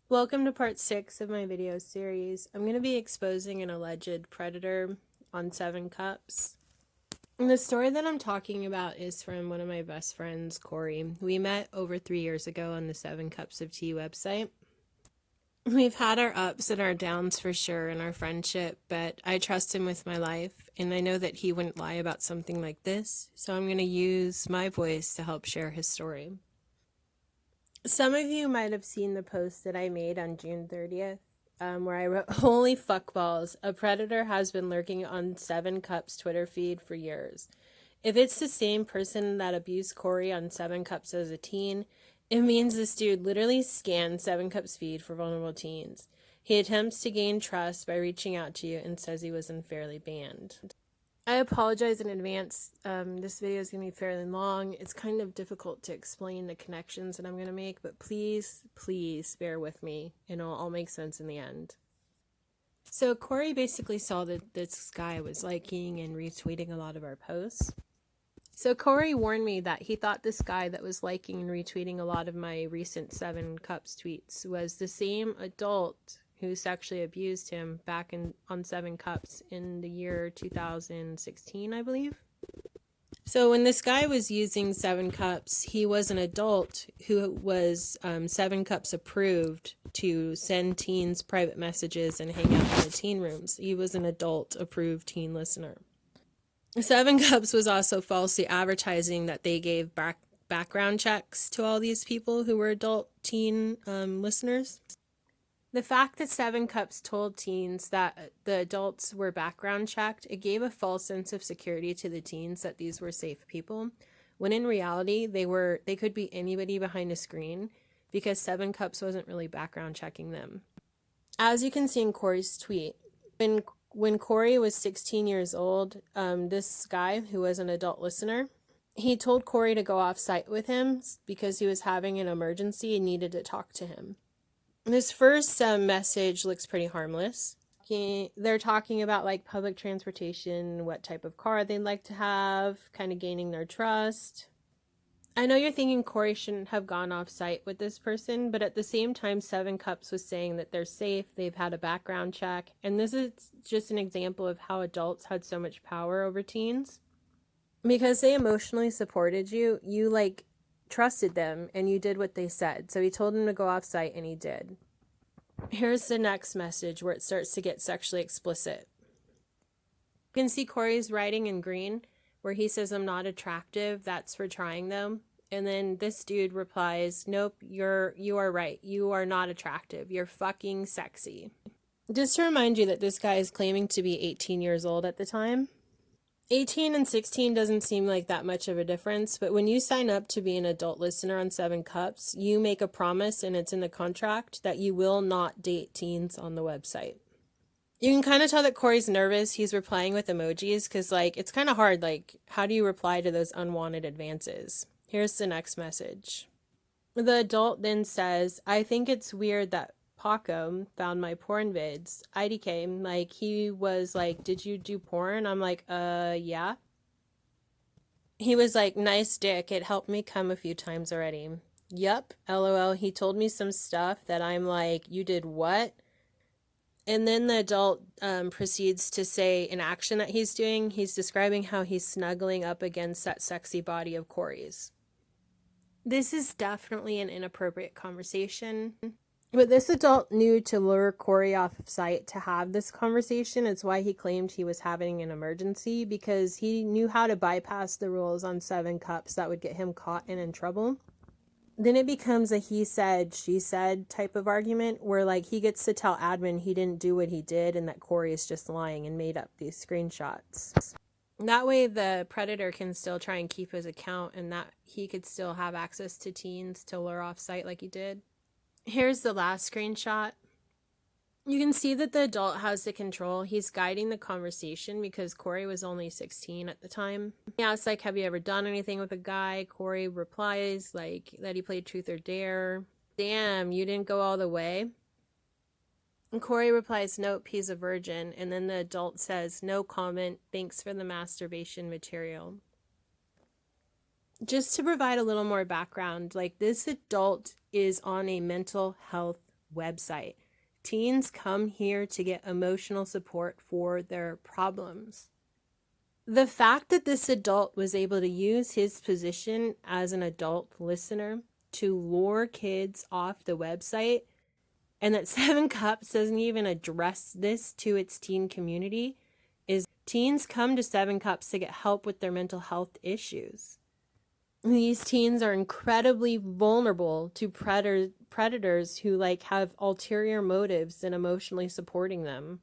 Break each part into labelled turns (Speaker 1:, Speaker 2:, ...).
Speaker 1: Welcome to part 6 of my video series. I'm going to be exposing an alleged predator on 7 Cups. And the story that I'm talking about is from one of my best friends, Corey. We met over 3 years ago on the 7 Cups of Tea website. We've had our ups and our downs for sure in our friendship, but I trust him with my life, and I know that he wouldn't lie about something like this, so I'm going to use my voice to help share his story. Some of you might have seen the post that I made on June 30th, where I wrote, "Holy fuckballs, a predator has been lurking on 7 Cups Twitter feed for years. If it's the same person that abused Corey on 7 Cups as a teen, it means this dude literally scanned 7 Cups feed for vulnerable teens. He attempts to gain trust by reaching out to you and says he was unfairly banned." I apologize in advance. This video is going to be fairly long. It's kind of difficult to explain the connections that I'm going to make, but please bear with me, and it'll all make sense in the end. So Corey basically saw that this guy was liking and retweeting a lot of our posts. So Corey warned me that he thought this guy that was liking and retweeting a lot of my recent 7 Cups tweets was the same adult who sexually abused him back on 7 Cups in the year 2016, I believe. So when this guy was using 7 Cups, he was an adult who was 7 Cups approved to send teens private messages and hang out in the teen rooms. He was an adult approved teen listener. 7 Cups was also falsely advertising that they gave background checks to all these people who were adult teen listeners. The fact that 7 Cups told teens that the adults were background checked, it gave a false sense of security to the teens that these were safe people, when in reality they could be anybody behind a screen, because 7 Cups wasn't really background checking them. As you can see in Corey's tweet, when Corey was 16 years old, this guy who was an adult listener, he told Corey to go off site with him because he was having an emergency and needed to talk to him. This first message looks pretty harmless. They're talking about like public transportation, what type of car they'd like to have, kind of gaining their trust. I know you're thinking Corey shouldn't have gone off site with this person, but at the same time, 7 Cups was saying that they're safe, they've had a background check, and this is just an example of how adults had so much power over teens. Because they emotionally supported you, you trusted them and you did what they said. So he told him to go off site and he did. Here's the next message where it starts to get sexually explicit. You can see Corey's writing in green where he says, "I'm not attractive. That's for trying though." And then this dude replies, "Nope, you are right. You are not attractive. You're fucking sexy." Just to remind you that this guy is claiming to be 18 years old at the time. 18 and 16 doesn't seem like that much of a difference, but when you sign up to be an adult listener on 7 Cups, you make a promise, and it's in the contract, that you will not date teens on the website. You can kind of tell that Corey's nervous. He's replying with emojis because, it's kind of hard. How do you reply to those unwanted advances? Here's the next message. The adult then says, "I think it's weird that Paco found my porn vids. IDK, he was like, 'Did you do porn?' I'm like, yeah." He was like, "Nice dick. It helped me come a few times already." Yup, LOL. He told me some stuff that I'm like, "You did what?" And then the adult proceeds to say an action that he's doing. He's describing how he's snuggling up against that sexy body of Corey's. This is definitely an inappropriate conversation. But this adult knew to lure Corey off of site to have this conversation. It's why he claimed he was having an emergency, because he knew how to bypass the rules on 7 Cups that would get him caught and in trouble. Then it becomes a he said, she said type of argument where he gets to tell admin he didn't do what he did and that Corey is just lying and made up these screenshots. That way the predator can still try and keep his account, and that he could still have access to teens to lure off site like he did. Here's the last screenshot. You can see that the adult has the control. He's guiding the conversation because Corey was only 16 at the time. He asks, "Have you ever done anything with a guy?" Corey replies, that he played Truth or Dare. "Damn, you didn't go all the way?" And Corey replies, "Nope, he's a virgin." And then the adult says, "No comment. Thanks for the masturbation material." Just to provide a little more background, this adult is on a mental health website. Teens come here to get emotional support for their problems. The fact that this adult was able to use his position as an adult listener to lure kids off the website, and that Seven Cups doesn't even address this to its teen community, is teens come to Seven Cups to get help with their mental health issues. These teens are incredibly vulnerable to predators who have ulterior motives in emotionally supporting them.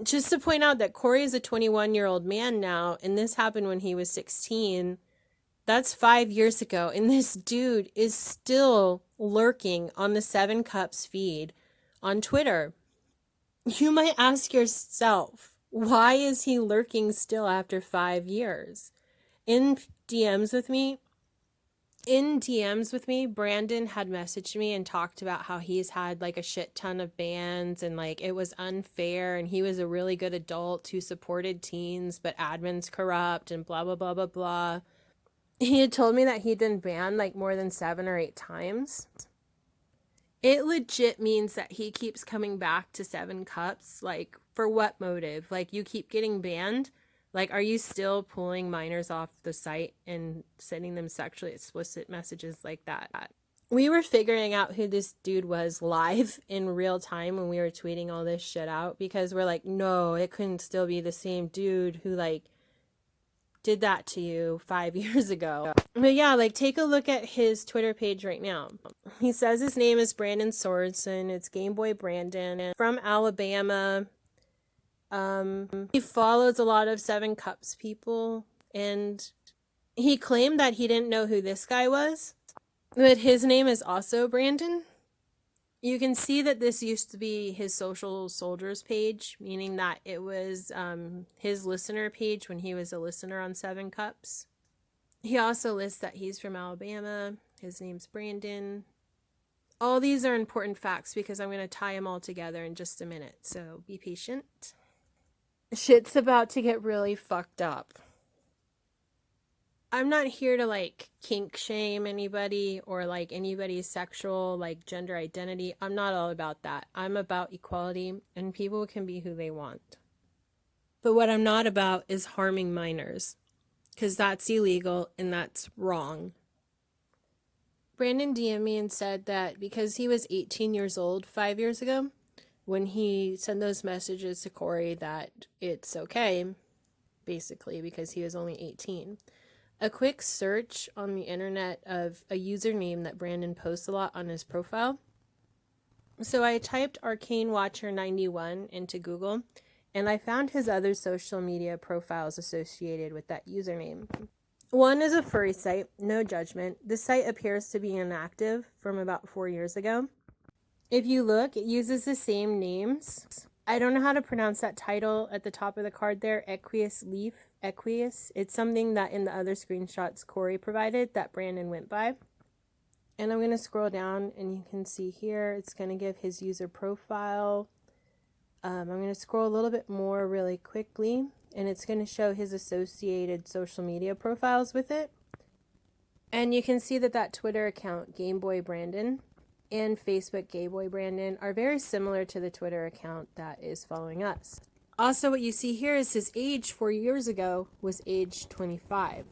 Speaker 1: Just to point out that Corey is a 21-year-old man now, and this happened when he was 16. That's 5 years ago, and this dude is still lurking on the Seven Cups feed on Twitter. You might ask yourself, why is he lurking still after 5 years? In DMs with me, Brandon had messaged me and talked about how he's had a shit ton of bans and it was unfair, and he was a really good adult who supported teens, but admin's corrupt and blah, blah, blah, blah, blah. He had told me that he'd been banned more than 7 or 8 times. It legit means that he keeps coming back to Seven Cups. For what motive? You keep getting banned? Are you still pulling minors off the site and sending them sexually explicit messages like that? We were figuring out who this dude was live in real time when we were tweeting all this shit out, because we're no, it couldn't still be the same dude who did that to you 5 years ago. But yeah, take a look at his Twitter page right now. He says his name is Brandon Sorensen. It's Game Boy Brandon, from Alabama. He follows a lot of Seven Cups people, and he claimed that he didn't know who this guy was, but his name is also Brandon. You can see that this used to be his social soldiers page, meaning that it was his listener page when he was a listener on Seven Cups. He also lists that he's from Alabama. His name's Brandon. All these are important facts because I'm going to tie them all together in just a minute, so be patient. Shit's about to get really fucked up. I'm not here to kink shame anybody or anybody's sexual gender identity. I'm not all about that. I'm about equality, and people can be who they want. But what I'm not about is harming minors, because that's illegal and that's wrong. Brandon DM'd me and said that because he was 18 years old 5 years ago, when he sent those messages to Corey, that it's okay, basically, because he was only 18. A quick search on the internet of a username that Brandon posts a lot on his profile. So I typed Arcane Watcher 91 into Google, and I found his other social media profiles associated with that username. One is a furry site, no judgment. This site appears to be inactive from about 4 years ago. If you look, it uses the same names. I don't know how to pronounce that title at the top of the card there, Equius Leaf. Equius. It's something that in the other screenshots Corey provided that Brandon went by. And I'm going to scroll down, and you can see here, it's going to give his user profile. I'm going to scroll a little bit more really quickly, and it's going to show his associated social media profiles with it. And you can see that Twitter account, Game Boy Brandon, and Facebook Gay Boy Brandon are very similar to the Twitter account that is following us. Also, what you see here is his age 4 years ago was age 25.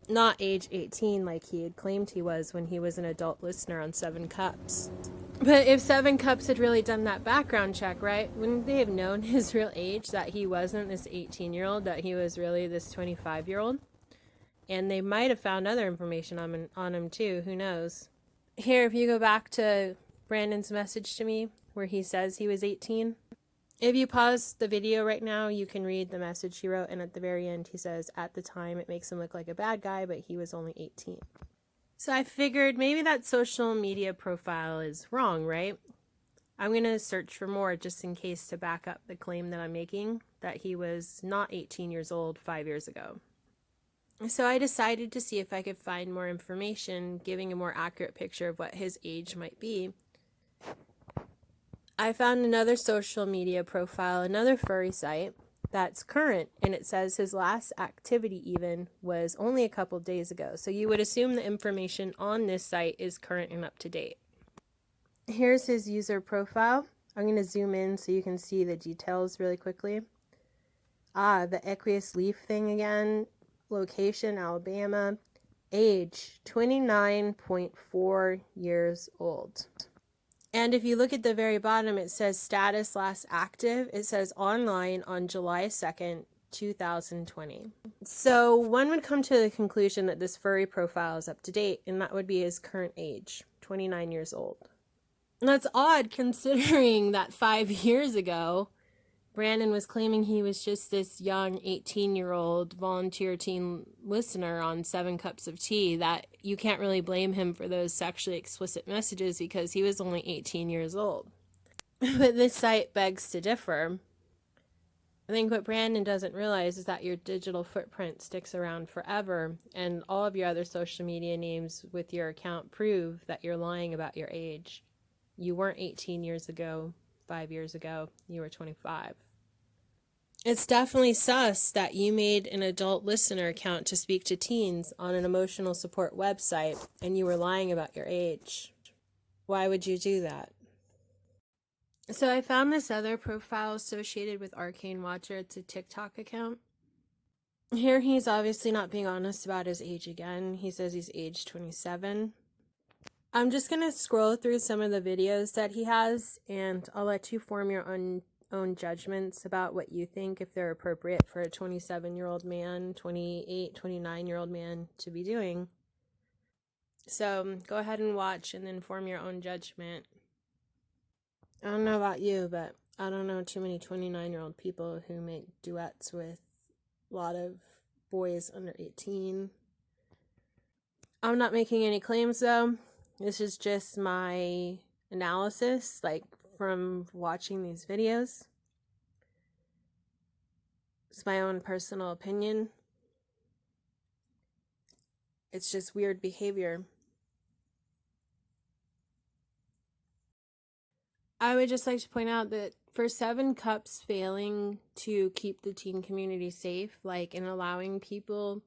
Speaker 1: Not age 18 like he had claimed he was when he was an adult listener on Seven Cups. But if Seven Cups had really done that background check, right, wouldn't they have known his real age, that he wasn't this 18-year-old, that he was really this 25-year-old? And they might have found other information on him too, who knows? Here, if you go back to Brandon's message to me where he says he was 18, if you pause the video right now, you can read the message he wrote, and at the very end he says, at the time it makes him look like a bad guy, but he was only 18. So I figured maybe that social media profile is wrong, right? I'm going to search for more just in case to back up the claim that I'm making, that he was not 18 years old 5 years ago. So I decided to see if I could find more information giving a more accurate picture of what his age might be. I found another social media profile, another furry site that's current, and it says his last activity even was only a couple days ago. So you would assume the information on this site is current and up to date. Here's his user profile. I'm going to zoom in so you can see the details really quickly. The aqueous leaf thing again. Location, Alabama. Age, 29.4 years old. And if you look at the very bottom, it says status last active. It says online on July 2nd, 2020. So one would come to the conclusion that this furry profile is up to date, and that would be his current age, 29 years old. And that's odd considering that 5 years ago, Brandon was claiming he was just this young 18-year-old volunteer teen listener on 7 Cups of Tea, that you can't really blame him for those sexually explicit messages because he was only 18 years old. But this site begs to differ. I think what Brandon doesn't realize is that your digital footprint sticks around forever, and all of your other social media names with your account prove that you're lying about your age. You weren't 18 years ago, 5 years ago, you were 25. It's definitely sus that you made an adult listener account to speak to teens on an emotional support website and you were lying about your age. Why would you do that? So I found this other profile associated with Arcane Watcher. It's a TikTok account. Here he's obviously not being honest about his age again. He says he's age 27. I'm just going to scroll through some of the videos that he has, and I'll let you form your own judgments about what you think, if they're appropriate for a 27-year-old man, 28, 29-year-old man to be doing. So go ahead and watch and then form your own judgment. I don't know about you, but I don't know too many 29-year-old people who make duets with a lot of boys under 18. I'm not making any claims though. This is just my analysis, like from watching these videos. It's my own personal opinion. It's just weird behavior. I would just like to point out that for 7 Cups failing to keep the teen community safe, like in allowing people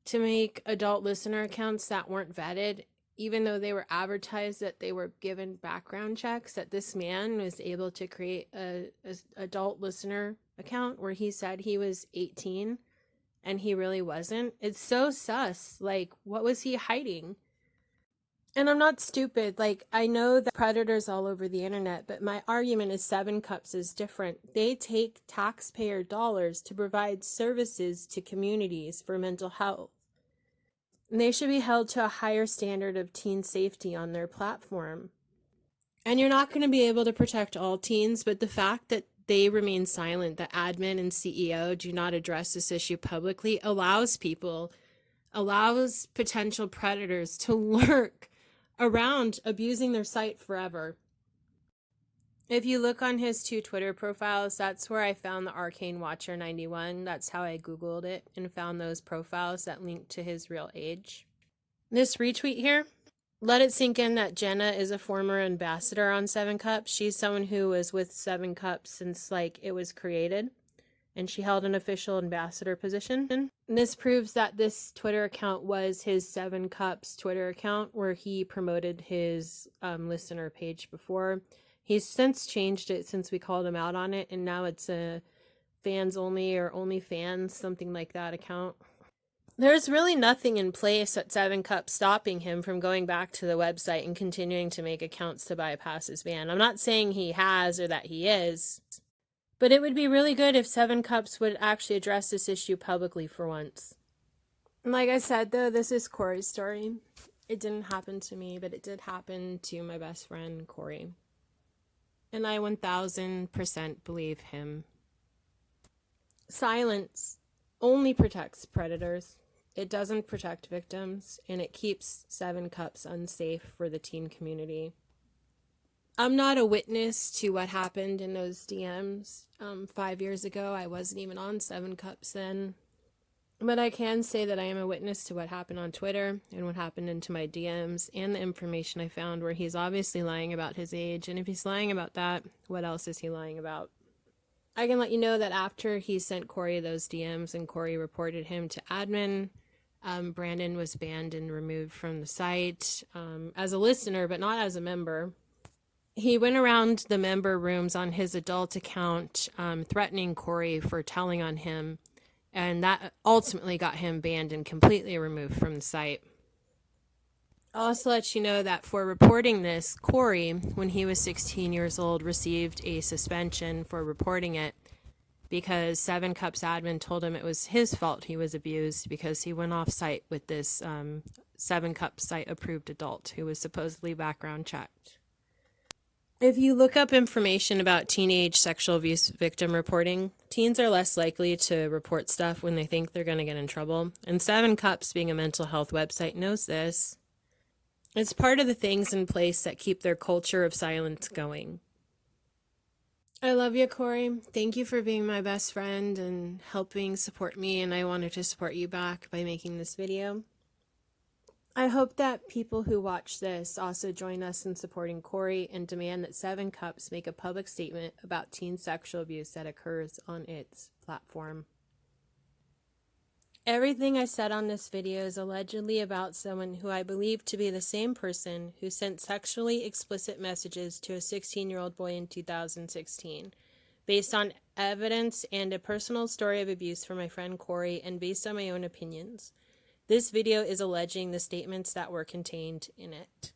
Speaker 1: to make adult listener accounts that weren't vetted, even though they were advertised that they were given background checks, that this man was able to create a adult listener account where he said he was 18 and he really wasn't. It's so sus. Like, what was he hiding? And I'm not stupid. Like, I know that predators all over the internet, but my argument is 7 Cups is different. They take taxpayer dollars to provide services to communities for mental health. And they should be held to a higher standard of teen safety on their platform. And you're not going to be able to protect all teens, but the fact that they remain silent, the admin and CEO do not address this issue publicly, allows potential predators to lurk around abusing their site forever. If you look on his 2 Twitter profiles, that's where I found the Arcane Watcher 91. That's how I Googled it and found those profiles that linked to his real age. This retweet here, let it sink in that Jenna is a former ambassador on 7 Cups. She's someone who was with 7 Cups since it was created, and she held an official ambassador position. And this proves that this Twitter account was his 7 Cups Twitter account where he promoted his listener page before. He's since changed it since we called him out on it, and now it's a fans only or only fans, something like that account. There's really nothing in place at 7 Cups stopping him from going back to the website and continuing to make accounts to bypass his ban. I'm not saying he has or that he is, but it would be really good if 7 Cups would actually address this issue publicly for once. Like I said, though, this is Corey's story. It didn't happen to me, but it did happen to my best friend, Corey. And I 1000% believe him. Silence only protects predators. It doesn't protect victims, and it keeps 7 Cups unsafe for the teen community. I'm not a witness to what happened in those DMs 5 years ago. I wasn't even on 7 Cups then. But I can say that I am a witness to what happened on Twitter and what happened into my DMs and the information I found where he's obviously lying about his age. And if he's lying about that, what else is he lying about? I can let you know that after he sent Corey those DMs and Corey reported him to admin, Brandon was banned and removed from the site as a listener, but not as a member. He went around the member rooms on his adult account, threatening Corey for telling on him, and that ultimately got him banned and completely removed from the site. I'll also let you know that for reporting this, Corey, when he was 16 years old, received a suspension for reporting it because Seven Cups admin told him it was his fault he was abused because he went off site with this Seven Cups site approved adult who was supposedly background checked. If you look up information about teenage sexual abuse victim reporting, teens are less likely to report stuff when they think they're going to get in trouble. And Seven Cups, being a mental health website, knows this. It's part of the things in place that keep their culture of silence going. I love you, Corey. Thank you for being my best friend and helping support me, and I wanted to support you back by making this video. I hope that people who watch this also join us in supporting Corey and demand that Seven Cups make a public statement about teen sexual abuse that occurs on its platform. Everything I said on this video is allegedly about someone who I believe to be the same person who sent sexually explicit messages to a 16-year-old boy in 2016, based on evidence and a personal story of abuse from my friend Corey and based on my own opinions. This video is alleging the statements that were contained in it.